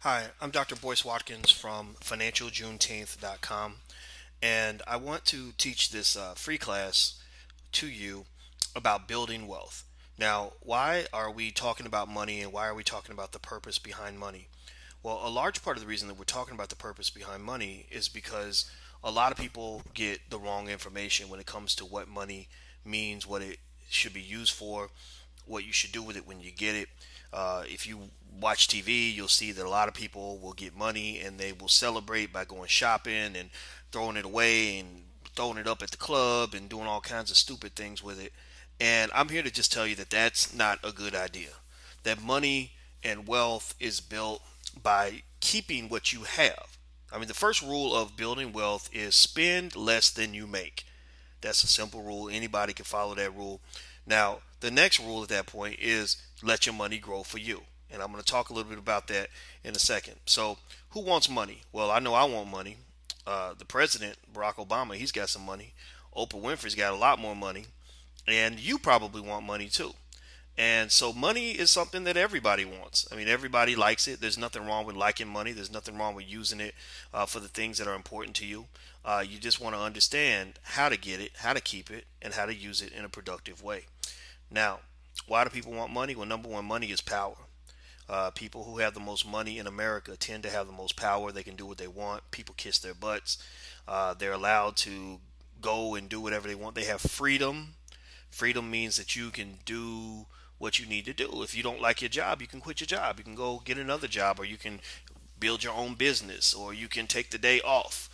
Hi, I'm Dr. Boyce Watkins from financialjuneteenth.com, and I want to teach this free class to you about building wealth. Now, why are we talking about money and why are we talking about the purpose behind money? Well, a large part of the reason that we're talking about the purpose behind money is because a lot of people get the wrong information when it comes to what money means, what it should be used for, what you should do with it when you get it. If you watch TV, you'll see that a lot of people will get money and they will celebrate by going shopping and throwing it away and throwing it up at the club and doing all kinds of stupid things with it. And I'm here to just tell you that that's not a good idea. That money and wealth is built by keeping what you have. I mean, the first rule of building wealth is spend less than you make. That's a simple rule. Anybody can follow that rule. Now, the next rule at that point is let your money grow for you. And I'm going to talk a little bit about that in a second. So, who wants money? Well, I know I want money. The president, Barack Obama, he's got some money. Oprah Winfrey's got a lot more money. And you probably want money too. And so money is something that everybody wants. I mean, everybody likes it. There's nothing wrong with liking money. There's nothing wrong with using it for the things that are important to you. You just want to understand how to get it, how to keep it, and how to use it in a productive way. Now, why do people want money? Well, number one, money is power. People who have the most money in America tend to have the most power. They can do what they want. People kiss their butts. They're allowed to go and do whatever they want. They have freedom. Freedom means that you can do what you need to do. If you don't like your job, you can quit your job. You can go get another job, or you can build your own business, or you can take the day off.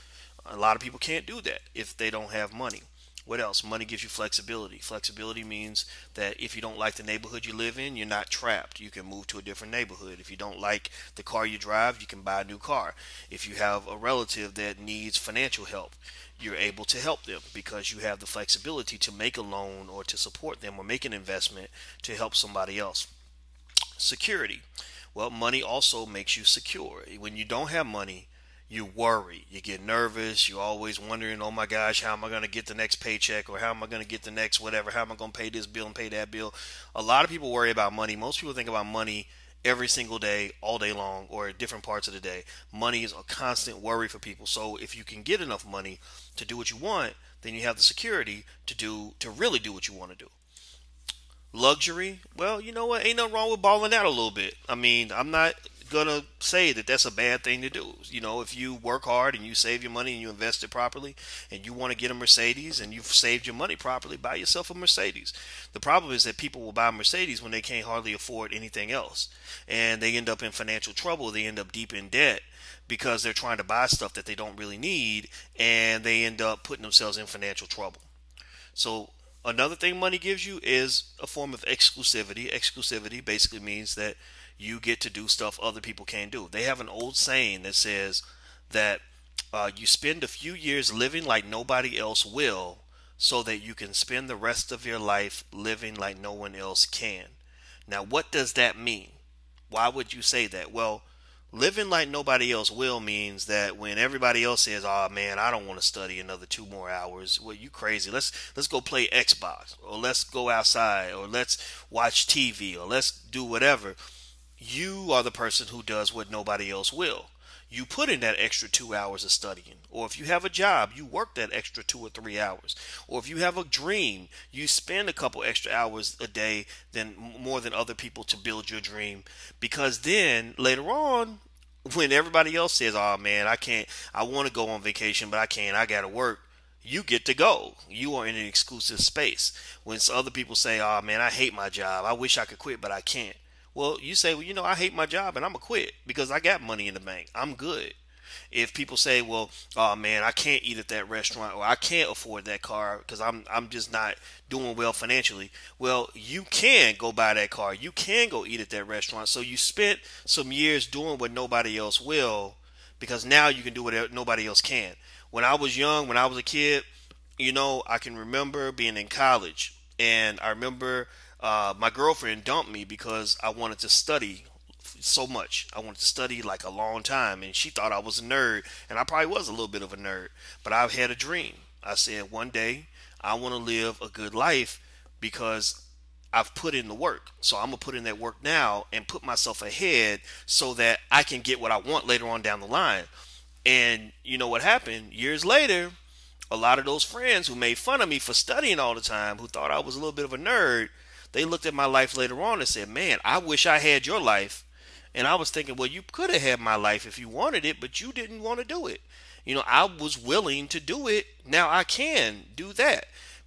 A lot of people can't do that if they don't have money. What else? Money gives you flexibility. Flexibility means that if you don't like the neighborhood you live in, you're not trapped. You can move to a different neighborhood. If you don't like the car you drive, you can buy a new car. If you have a relative that needs financial help, you're able to help them because you have the flexibility to make a loan or to support them or make an investment to help somebody else. Security. Well, money also makes you secure. When you don't have money, you worry, you get nervous, you're always wondering, oh my gosh, how am I going to get the next paycheck, or how am I going to get the next whatever, how am I going to pay this bill and pay that bill. A lot of people worry about money. Most people think about money every single day, all day long, or at different parts of the day. Money is a constant worry for people. So if you can get enough money to do what you want, then you have the security to really do what you want to do. Luxury, well, you know what? Ain't nothing wrong with balling out a little bit. I mean, I'm not gonna say that that's a bad thing to do. You know, if you work hard and you save your money and you invest it properly, and you want to get a Mercedes and you've saved your money properly, buy yourself a Mercedes. The problem is that people will buy a Mercedes when they can't hardly afford anything else, and they end up in financial trouble. They end up deep in debt because they're trying to buy stuff that they don't really need, and they end up putting themselves in financial trouble. So another thing money gives you is a form of exclusivity. Exclusivity basically means that you get to do stuff other people can't do. They have an old saying that says that you spend a few years living like nobody else will, so that you can spend the rest of your life living like no one else can. Now, what does that mean? Why would you say that? Well, living like nobody else will means that when everybody else says, "Oh man, I don't want to study another 2 more hours," well, you crazy. Let's go play Xbox, or let's go outside, or let's watch TV, or let's do whatever. You are the person who does what nobody else will. You put in that extra 2 hours of studying. Or if you have a job, you work that extra 2 or 3 hours. Or if you have a dream, you spend a couple extra hours a day than more than other people to build your dream. Because then later on, when everybody else says, "Oh man, I can't, I want to go on vacation, but I can't, I got to work," you get to go. You are in an exclusive space. When other people say, "Oh man, I hate my job. I wish I could quit, but I can't." Well, you say, "Well, I hate my job and I'm gonna quit because I got money in the bank. I'm good." If people say, "Well, oh man, I can't eat at that restaurant, or I can't afford that car because I'm just not doing well financially," well, you can go buy that car. You can go eat at that restaurant. So you spent some years doing what nobody else will, because now you can do what nobody else can. When I was young, when I was a kid, I can remember being in college, and I remember my girlfriend dumped me because I wanted to study so much. I wanted to study like a long time, and she thought I was a nerd, and I probably was a little bit of a nerd, but I had a dream. I said one day I want to live a good life because I've put in the work. So I'm going to put in that work now and put myself ahead so that I can get what I want later on down the line. And you know what happened? Years later, a lot of those friends who made fun of me for studying all the time, who thought I was a little bit of a nerd, they looked at my life later on and said, "Man, I wish I had your life." And I was thinking, well, you could have had my life if you wanted it, but you didn't want to do it. I was willing to do it. Now I can do that.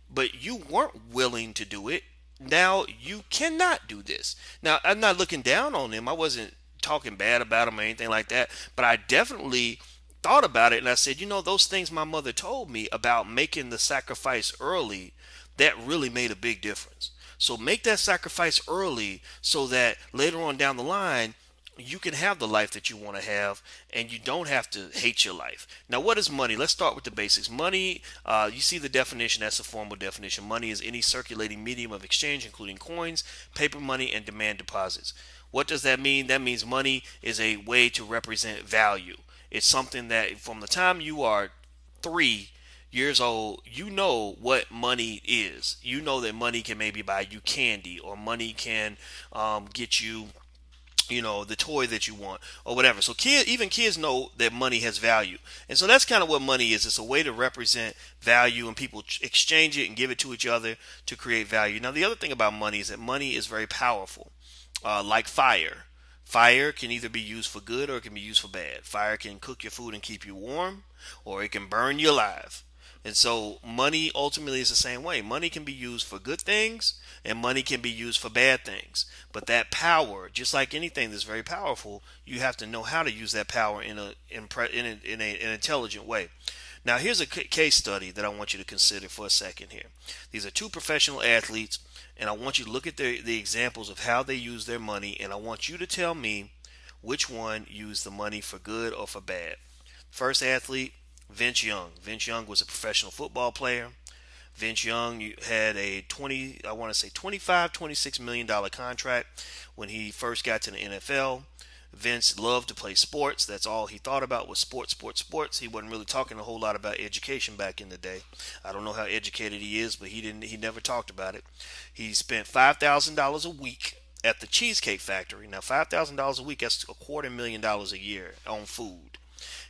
But you weren't willing to do it. Now you cannot do this. Now, I'm not looking down on them. I wasn't talking bad about them or anything like that. But I definitely thought about it and I said, those things my mother told me about making the sacrifice early, that really made a big difference. So make that sacrifice early so that later on down the line, you can have the life that you want to have and you don't have to hate your life. Now, what is money? Let's start with the basics. Money, you see the definition, that's a formal definition. Money is any circulating medium of exchange, including coins, paper money, and demand deposits. What does that mean? That means money is a way to represent value. It's something that from the time you are 3 years old, you know what money is. You know that money can maybe buy you candy, or money can get you the toy that you want or whatever. So even kids know that money has value. And so that's kind of what money is. It's a way to represent value, and people exchange it and give it to each other to create value. Now, the other thing about money is that money is very powerful, like fire. Fire can either be used for good or it can be used for bad. Fire can cook your food and keep you warm, or it can burn you alive. And so money ultimately is the same way. Money can be used for good things and money can be used for bad things. But that power, just like anything that's very powerful, you have to know how to use that power in an intelligent way. Now, here's a case study that I want you to consider for a second here. These are two professional athletes, and I want you to look at the examples of how they use their money, and I want you to tell me which one used the money for good or for bad. First athlete, Vince Young. Vince Young was a professional football player. Vince Young had a 25, $26 million contract when he first got to the NFL. Vince loved to play sports. That's all he thought about was sports, sports, sports. He wasn't really talking a whole lot about education back in the day. I don't know how educated he is, but he never talked about it. He spent $5,000 a week at the Cheesecake Factory. Now, $5,000 a week, that's $250,000 a year on food.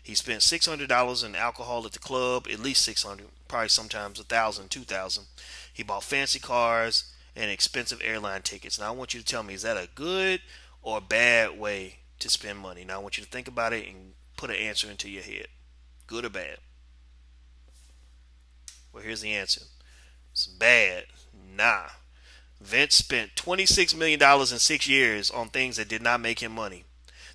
He spent $600 in alcohol at the club, at least 600, probably sometimes 1,000, 2,000. He bought fancy cars and expensive airline tickets. Now I want you to tell me, is that a good or bad way to spend money? Now I want you to think about it and put an answer into your head. Good or bad? Well, here's the answer. It's bad. Nah. Vince spent $26 million in 6 years on things that did not make him money.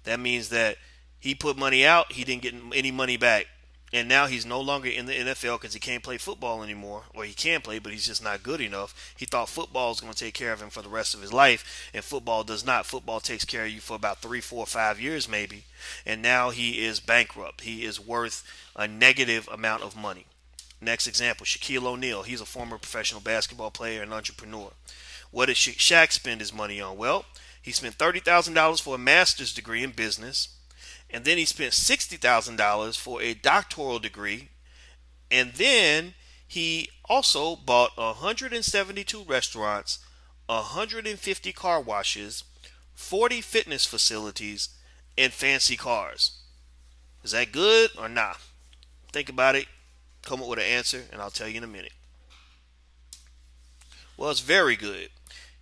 That means that he put money out, he didn't get any money back. And now he's no longer in the NFL because he can't play football anymore. Or he can play, but he's just not good enough. He thought football was going to take care of him for the rest of his life, and football does not. Football takes care of you for about 3, 4, 5 years maybe. And now he is bankrupt. He is worth a negative amount of money. Next example, Shaquille O'Neal. He's a former professional basketball player and entrepreneur. What did Shaq spend his money on? Well, he spent $30,000 for a master's degree in business. And then he spent $60,000 for a doctoral degree. And then he also bought 172 restaurants, 150 car washes, 40 fitness facilities, and fancy cars. Is that good or not? Think about it. Come up with an answer, and I'll tell you in a minute. Well, it's very good.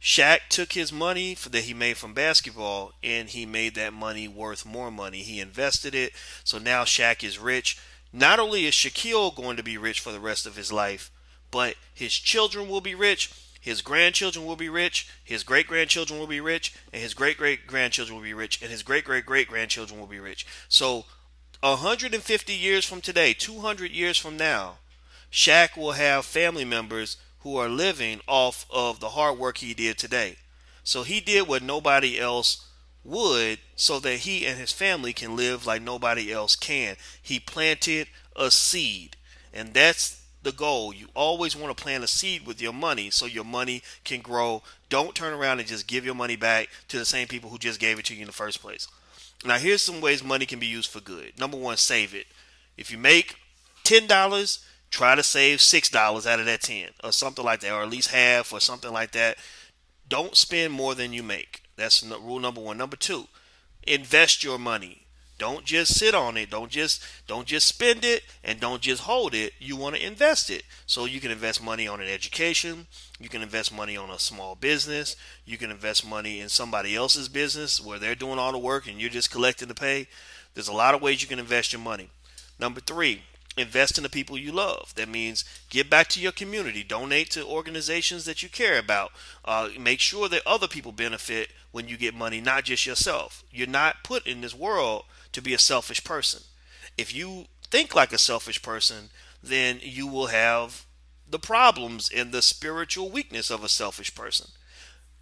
Shaq took his money that he made from basketball and he made that money worth more money. He invested it. So now Shaq is rich. Not only is Shaquille going to be rich for the rest of his life, but his children will be rich. His grandchildren will be rich. His great grandchildren will be rich. And his great great grandchildren will be rich. And his great great great grandchildren will be rich. So 150 years from today, 200 years from now, Shaq will have family members who are living off of the hard work he did today. So he did what nobody else would so that he and his family can live like nobody else can. He planted a seed. And that's the goal. You always want to plant a seed with your money so your money can grow. Don't turn around and just give your money back to the same people who just gave it to you in the first place. Now, here's some ways money can be used for good. Number one, save it. If you make $10, try to save $6 out of that 10 or something like that, or at least half or something like that. Don't spend more than you make. That's rule number one. Number two, invest your money. Don't just sit on it. Don't just spend it and don't just hold it. You want to invest it. So you can invest money on an education, you can invest money on a small business, you can invest money in somebody else's business where they're doing all the work and you're just collecting the pay. There's a lot of ways you can invest your money. Number three, invest in the people you love. That means give back to your community, donate to organizations that you care about. Make sure that other people benefit when you get money, not just yourself. You're not put in this world to be a selfish person. If you think like a selfish person, then you will have the problems and the spiritual weakness of a selfish person.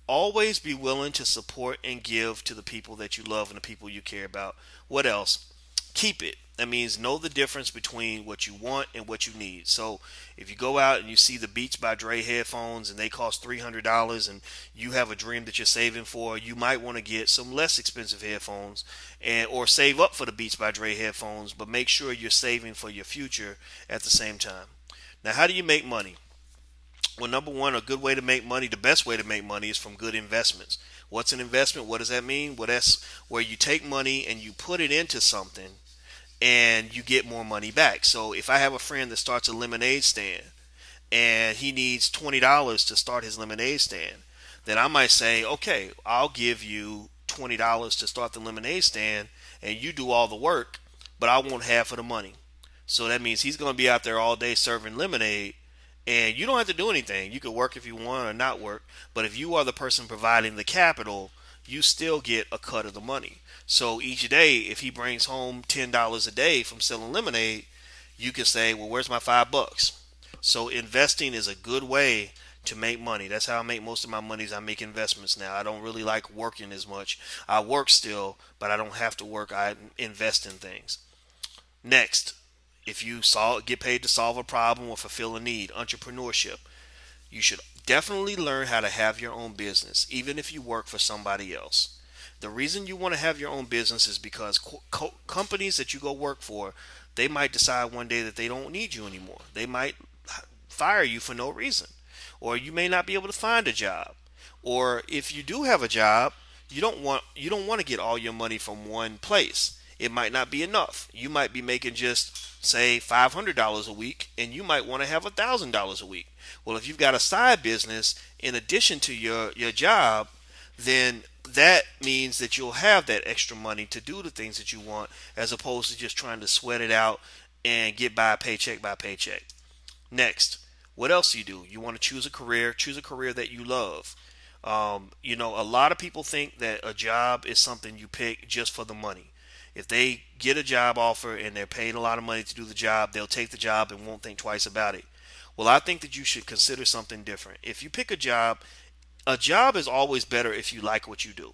Always be willing to support and give to the people that you love and the people you care about. What else? Keep it. That means know the difference between what you want and what you need. So if you go out and you see the Beats by Dre headphones and they cost $300 and you have a dream that you're saving for, you might want to get some less expensive headphones and or save up for the Beats by Dre headphones, but make sure you're saving for your future at the same time. Now, how do you make money? Well, number one, a good way to make money, the best way to make money is from good investments. What's an investment? What does that mean? Well, that's where you take money and you put it into something and you get more money back. So if I have a friend that starts a lemonade stand and he needs $20 to start his lemonade stand, then I might say, okay, I'll give you $20 to start the lemonade stand and you do all the work, but I want half of the money. So that means he's going to be out there all day serving lemonade and you don't have to do anything. You could work if you want or not work. But if you are the person providing the capital, you still get a cut of the money. So each day, if he brings home $10 a day from selling lemonade, you can say, well, where's my $5? So investing is a good way to make money. That's how I make most of my money is I make investments now. I don't really like working as much. I work still, but I don't have to work. I invest in things. Next, if you get paid to solve a problem or fulfill a need, entrepreneurship. You should definitely learn how to have your own business, even if you work for somebody else. The reason you want to have your own business is because companies that you go work for, they might decide one day that they don't need you anymore. They might fire you for no reason, or you may not be able to find a job. Or if you do have a job, you don't want to get all your money from one place. It might not be enough. You might be making just say $500 a week, and you might want to have $1,000 a week. Well, if you've got a side business in addition to your job, then that means that you'll have that extra money to do the things that you want, as opposed to just trying to sweat it out and get by paycheck by paycheck. Next, what else do you do? You want to choose a career. Choose a career that you love. A lot of people think that a job is something you pick just for the money. If they get a job offer and they're paid a lot of money to do the job, they'll take the job and won't think twice about it. Well, I think that you should consider something different. If you pick a job is always better if you like what you do.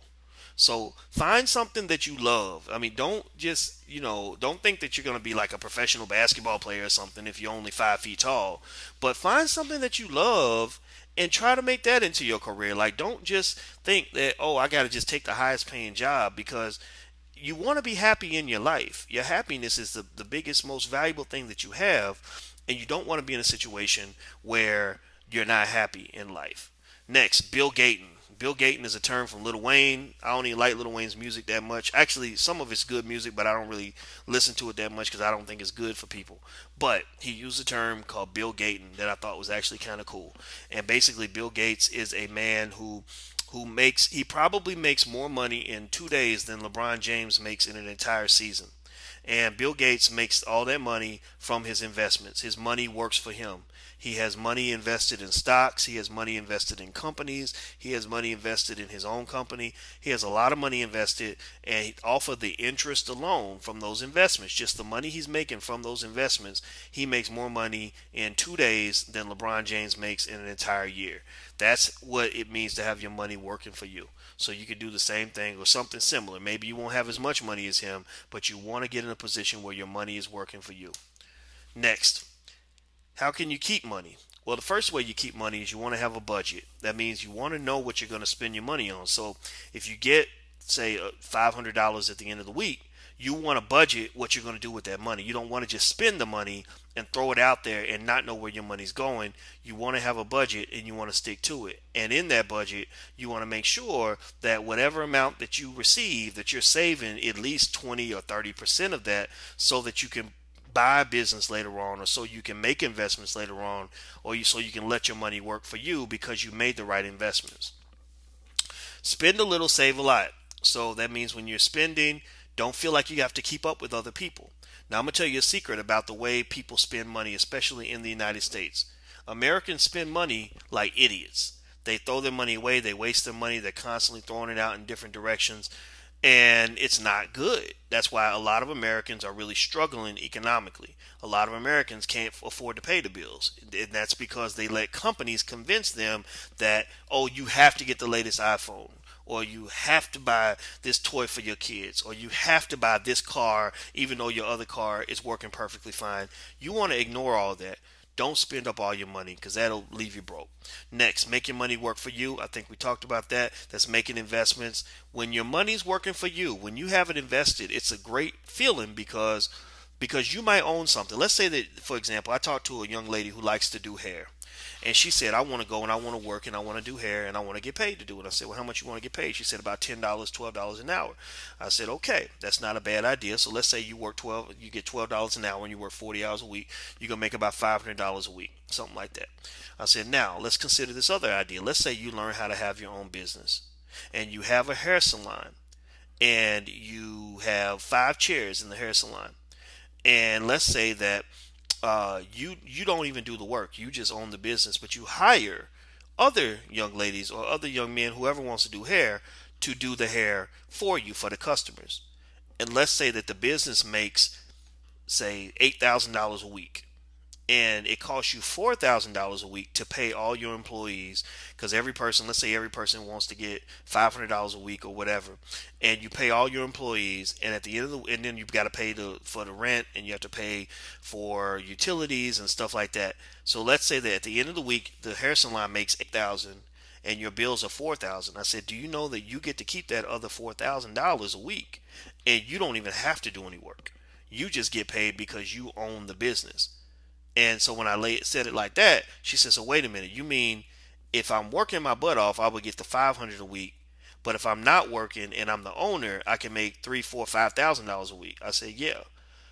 So find something that you love. I mean, don't think that you're going to be like a professional basketball player or something if you're only 5 feet tall. But find something that you love and try to make that into your career. Like, don't just think that, oh, I got to just take the highest paying job, because you want to be happy in your life. Your happiness is the biggest, most valuable thing that you have. And you don't want to be in a situation where you're not happy in life. Next, Bill Gaten. Bill Gaten is a term from Lil Wayne. I don't even like Lil Wayne's music that much. Actually, some of it's good music, but I don't really listen to it that much because I don't think it's good for people. But he used a term called Bill Gaten that I thought was actually kind of cool. And basically, Bill Gates is a man he probably makes more money in 2 days than LeBron James makes in an entire season. And Bill Gates makes all that money from his investments. His money works for him. He has money invested in stocks. He has money invested in companies. He has money invested in his own company. He has a lot of money invested, and off of the interest alone from those investments, just the money he's making from those investments, he makes more money in 2 days than LeBron James makes in an entire year. That's what it means to have your money working for you. So you can do the same thing or something similar. Maybe you won't have as much money as him, but you want to get in a position where your money is working for you. Next, how can you keep money? Well, the first way you keep money is you want to have a budget. That means you want to know what you're going to spend your money on. So if you get, say, $500 at the end of the week, You want to budget what you're going to do with that money. You don't want to just spend the money and throw it out there and not know where your money's going. You want to have a budget and you want to stick to it. And in that budget, you want to make sure that whatever amount that you receive, that you're saving at least 20 or 30% of that, so that you can buy a business later on, or so you can make investments later on, or so you can let your money work for you because you made the right investments. Spend a little, save a lot. So that means when you're spending, don't feel like you have to keep up with other people. Now, I'm going to tell you a secret about the way people spend money, especially in the United States. Americans spend money like idiots. They throw their money away, they waste their money, they're constantly throwing it out in different directions, and it's not good. That's why a lot of Americans are really struggling economically. A lot of Americans can't afford to pay the bills, and that's because they let companies convince them that, oh, you have to get the latest iPhone, or you have to buy this toy for your kids, or you have to buy this car even though your other car is working perfectly fine. You want to ignore all that. Don't spend up all your money because that'll leave you broke. Next, make your money work for you. I think we talked about that. That's making investments. When your money's working for you, when you have it invested, it's a great feeling because you might own something. Let's say that, for example, I talked to a young lady who likes to do hair. And she said, I want to go and I want to work and I want to do hair and I want to get paid to do it. I said, well, how much you want to get paid? She said, about $10, $12 an hour. I said, okay, that's not a bad idea. So let's say you work 12, you get $12 an hour and you work 40 hours a week. You're going to make about $500 a week, something like that. I said, now let's consider this other idea. Let's say you learn how to have your own business and you have a hair salon and you have 5 chairs in the hair salon. And let's say that you don't even do the work. You just own the business, but you hire other young ladies or other young men, whoever wants to do hair, to do the hair for you for the customers. And let's say that the business makes, say, $8,000 a week, and it costs you $4,000 a week to pay all your employees, because every person, let's say every person wants to get $500 a week or whatever, and you pay all your employees, and at the end of the, and then you've got to pay for the rent, and you have to pay for utilities and stuff like that. So let's say that at the end of the week the hair salon makes 8,000 and your bills are 4,000. I said, do you know that you get to keep that other $4,000 a week, and you don't even have to do any work? You just get paid because you own the business. And so when said it like that, she said, so wait a minute, you mean if I'm working my butt off, I would get the 500 a week, but if I'm not working and I'm the owner, I can make three, four, $5,000 a week? I said, yeah.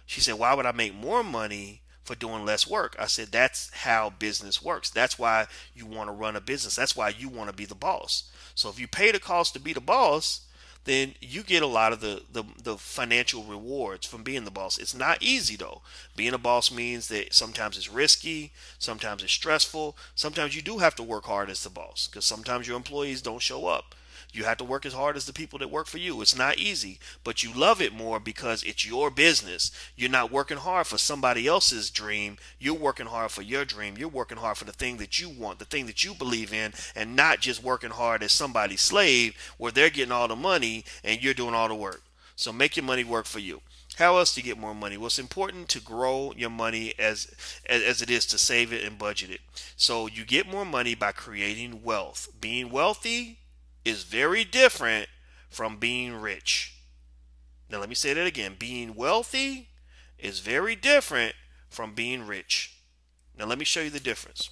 She said, why would I make more money for doing less work? I said, that's how business works. That's why you want to run a business. That's why you want to be the boss. So if you pay the cost to be the boss, then you get a lot of the financial rewards from being the boss. It's not easy though. Being a boss means that sometimes it's risky, sometimes it's stressful, sometimes you do have to work hard as the boss because sometimes your employees don't show up. You have to work as hard as the people that work for you. It's not easy, but you love it more because it's your business. You're not working hard for somebody else's dream. You're working hard for your dream. You're working hard for the thing that you want, the thing that you believe in, and not just working hard as somebody's slave where they're getting all the money and you're doing all the work. So make your money work for you. How else do you get more money? Well, it's important to grow your money as it is to save it and budget it. So you get more money by creating wealth. Being wealthy is very different from being rich. Now, let me say that again. Being wealthy is very different from being rich. Now, let me show you the difference.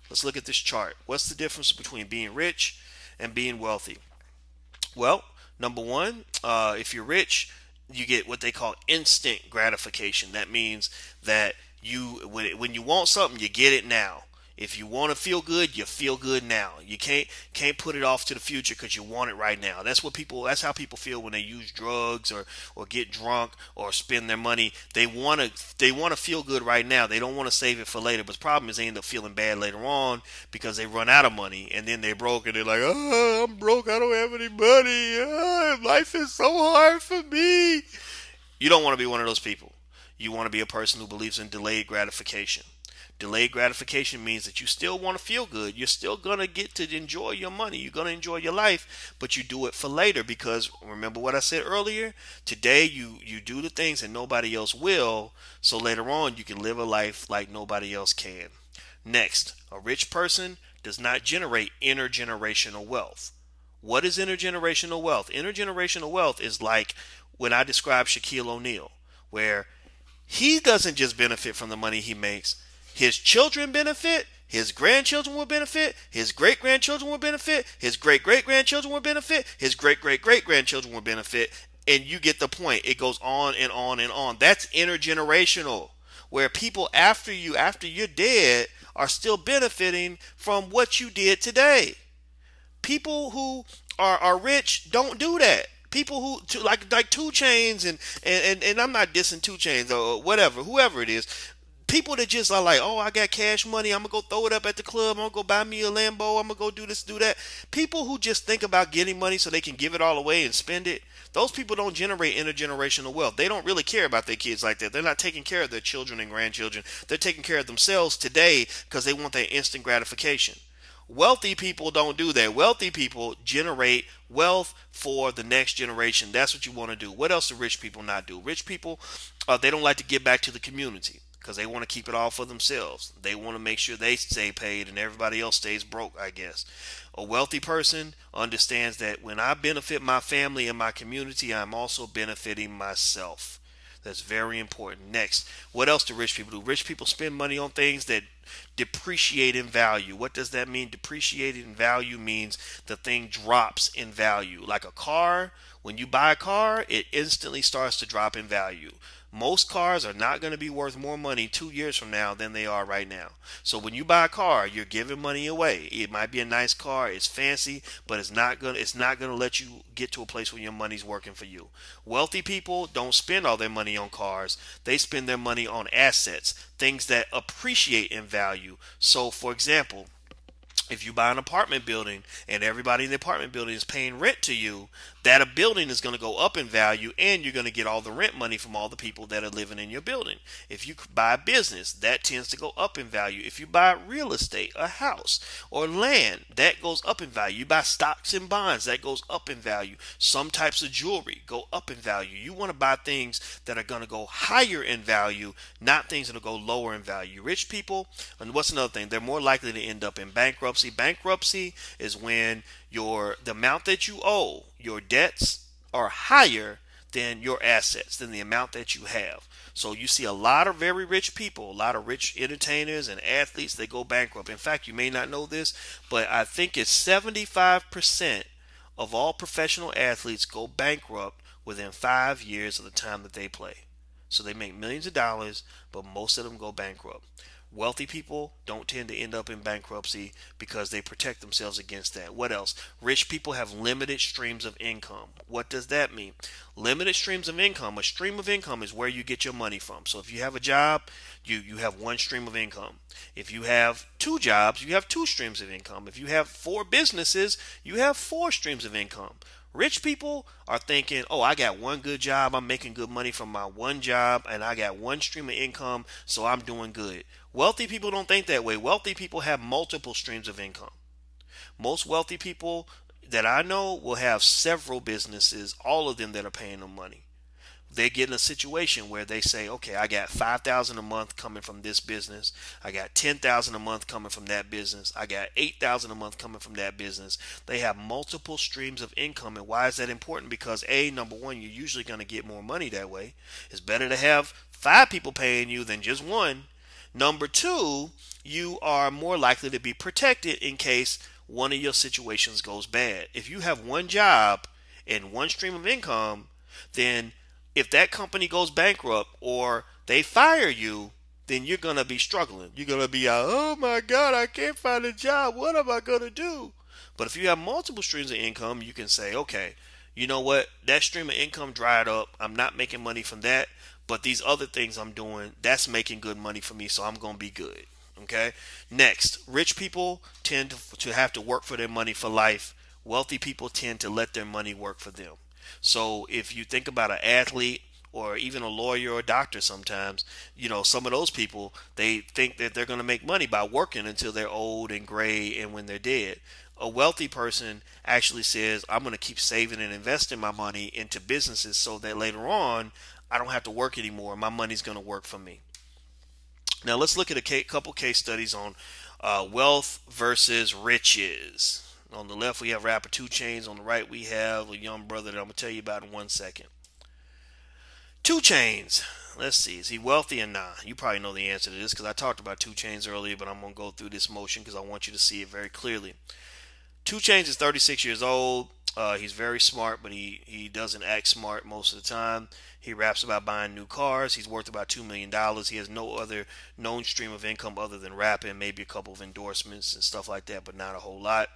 Let's look at this chart. What's the difference between being rich and being wealthy? Well, number one, if you're rich, you get what they call instant gratification. That means that when you want something, you get it now. If you want to feel good, you feel good now. You can't put it off to the future because you want it right now. That's how people feel when they use drugs or get drunk or spend their money. They want to feel good right now. They don't want to save it for later. But the problem is they end up feeling bad later on because they run out of money and then they're broke and they're like, oh, I'm broke. I don't have any money. Life is so hard for me. You don't want to be one of those people. You want to be a person who believes in delayed gratification. Delayed gratification means that you still want to feel good. You're still going to get to enjoy your money. You're going to enjoy your life, but you do it for later because remember what I said earlier? Today you do the things that nobody else will, so later on you can live a life like nobody else can. Next, a rich person does not generate intergenerational wealth. What is intergenerational wealth? Intergenerational wealth is like when I describe Shaquille O'Neal, where he doesn't just benefit from the money he makes. His children benefit. His grandchildren will benefit. His great grandchildren will benefit. His great great grandchildren will benefit. His great great great grandchildren will benefit. And you get the point. It goes on and on and on. That's intergenerational, where people after you, after you're dead, are still benefiting from what you did today. People who are rich don't do that. People who like 2 Chainz and I'm not dissing 2 Chainz or whatever, whoever it is. People that just are like, oh, I got cash money, I'm gonna go throw it up at the club, I'm gonna go buy me a Lambo, I'm gonna go do this, do that. People who just think about getting money so they can give it all away and spend it, those people don't generate intergenerational wealth. They don't really care about their kids like that. They're not taking care of their children and grandchildren. They're taking care of themselves today because they want that instant gratification. Wealthy people don't do that. Wealthy people generate wealth for the next generation. That's what you want to do. What else do rich people not do? Rich people, they don't like to give back to the community because they want to keep it all for themselves. They want to make sure they stay paid and everybody else stays broke, I guess. A wealthy person understands that when I benefit my family and my community, I'm also benefiting myself. That's very important. Next, what else do rich people do? Rich people spend money on things that depreciate in value. What does that mean? Depreciate in value means the thing drops in value. Like a car, when you buy a car, it instantly starts to drop in value. Most cars are not going to be worth more money 2 years from now than they are right now. So when you buy a car, you're giving money away. It might be a nice car, it's fancy, but it's not gonna let you get to a place where your money's working for you. Wealthy people don't spend all their money on cars. They spend their money on assets, things that appreciate in value. So for example, if you buy an apartment building and everybody in the apartment building is paying rent to you, that a building is going to go up in value and you're going to get all the rent money from all the people that are living in your building. If you buy a business, that tends to go up in value. If you buy real estate, a house or land, that goes up in value. You buy stocks and bonds, that goes up in value. Some types of jewelry go up in value. You want to buy things that are going to go higher in value, not things that will go lower in value. Rich people, and what's another thing? They're more likely to end up in bankruptcy. Bankruptcy is when the amount that you owe, your debts are higher than your assets, than the amount that you have. So you see a lot of very rich people, a lot of rich entertainers and athletes, they go bankrupt. In fact, you may not know this, but I think it's 75% of all professional athletes go bankrupt within 5 years of the time that they play. So they make millions of dollars, but most of them go bankrupt. Wealthy people don't tend to end up in bankruptcy because they protect themselves against that. What else? Rich people have limited streams of income. What does that mean? Limited streams of income. A stream of income is where you get your money from. So if you have a job, you have one stream of income. If you have 2 jobs, you have 2 streams of income. If you have 4 businesses, you have 4 streams of income. Rich people are thinking, oh, I got one good job. I'm making good money from my one job, and I got one stream of income, so I'm doing good. Wealthy people don't think that way. Wealthy people have multiple streams of income. Most wealthy people that I know will have several businesses, all of them that are paying them money. They get in a situation where they say, okay, I got 5,000 a month coming from this business. I got 10,000 a month coming from that business. I got 8,000 a month coming from that business. They have multiple streams of income. And why is that important? Because number one, you're usually going to get more money that way. It's better to have 5 people paying you than just one. Number two, you are more likely to be protected in case one of your situations goes bad. If you have one job and one stream of income, then if that company goes bankrupt or they fire you, then you're going to be struggling. You're going to be out, oh my God, I can't find a job. What am I going to do? But if you have multiple streams of income, you can say, okay, you know what? That stream of income dried up. I'm not making money from that. But these other things I'm doing, that's making good money for me. So I'm going to be good. Okay. Next, rich people tend to have to work for their money for life. Wealthy people tend to let their money work for them. So if you think about an athlete or even a lawyer or a doctor sometimes, some of those people, they think that they're going to make money by working until they're old and gray and when they're dead. A wealthy person actually says, I'm going to keep saving and investing my money into businesses so that later on I don't have to work anymore. My money's going to work for me. Now let's look at a couple case studies on wealth versus riches. On the left, we have rapper 2 Chainz. On the right, we have a young brother that I'm going to tell you about in 1 second. Two Chains. Let's see. Is he wealthy or not? You probably know the answer to this because I talked about Two Chains earlier, but I'm gonna go through this motion because I want you to see it very clearly. Two Chains is 36 years old. He's very smart, but he doesn't act smart most of the time. He raps about buying new cars. He's worth about $2 million. He has no other known stream of income other than rapping, maybe a couple of endorsements and stuff like that, but not a whole lot.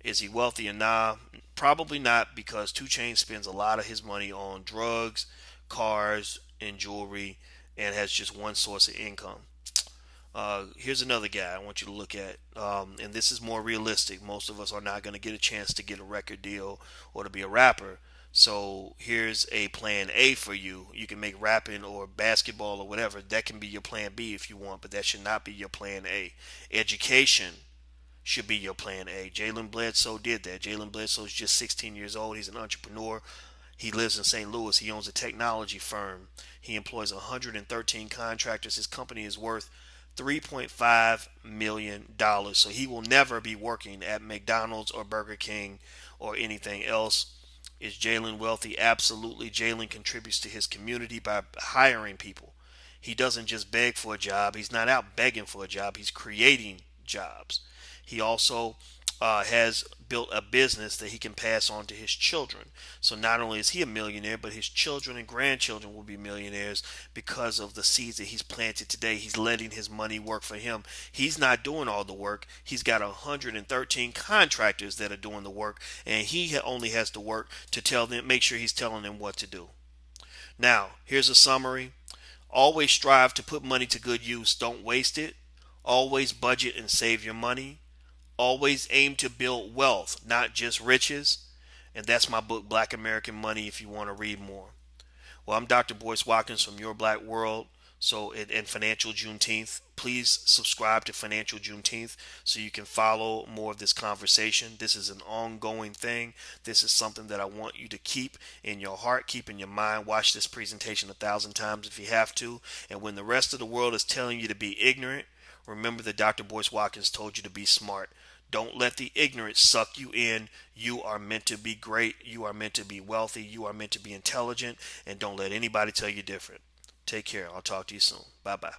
Is he wealthy or nah? Probably not because Two Chainz spends a lot of his money on drugs, cars, and jewelry, and has just one source of income. Here's another guy I want you to look at, and this is more realistic. Most of us are not going to get a chance to get a record deal or to be a rapper. So here's a plan A for you. You can make rapping or basketball or whatever. That can be your plan B if you want, but that should not be your plan A. Education should be your plan A. Jalen Bledsoe did that. Jalen Bledsoe is just 16 years old. He's an entrepreneur. He lives in St. Louis. He owns a technology firm. He employs 113 contractors. His company is worth $3.5 million. So he will never be working at McDonald's or Burger King or anything else. Is Jalen wealthy? Absolutely. Jalen contributes to his community by hiring people. He doesn't just beg for a job. He's not out begging for a job. He's creating jobs. He also has built a business that he can pass on to his children. So not only is he a millionaire, but his children and grandchildren will be millionaires because of the seeds that he's planted today. He's letting his money work for him. He's not doing all the work. He's got 113 contractors that are doing the work, and he only has to work to tell them, make sure he's telling them what to do. Now, here's a summary. Always strive to put money to good use. Don't waste it. Always budget and save your money. Always aim to build wealth, not just riches. And that's my book, Black American Money, if you want to read more. Well, I'm Dr. Boyce Watkins from Your Black World. So, and Financial Juneteenth. Please subscribe to Financial Juneteenth so you can follow more of this conversation. This is an ongoing thing. This is something that I want you to keep in your heart, keep in your mind. Watch this presentation 1,000 times if you have to. And when the rest of the world is telling you to be ignorant, remember that Dr. Boyce Watkins told you to be smart. Don't let the ignorance suck you in. You are meant to be great. You are meant to be wealthy. You are meant to be intelligent. And don't let anybody tell you different. Take care. I'll talk to you soon. Bye bye.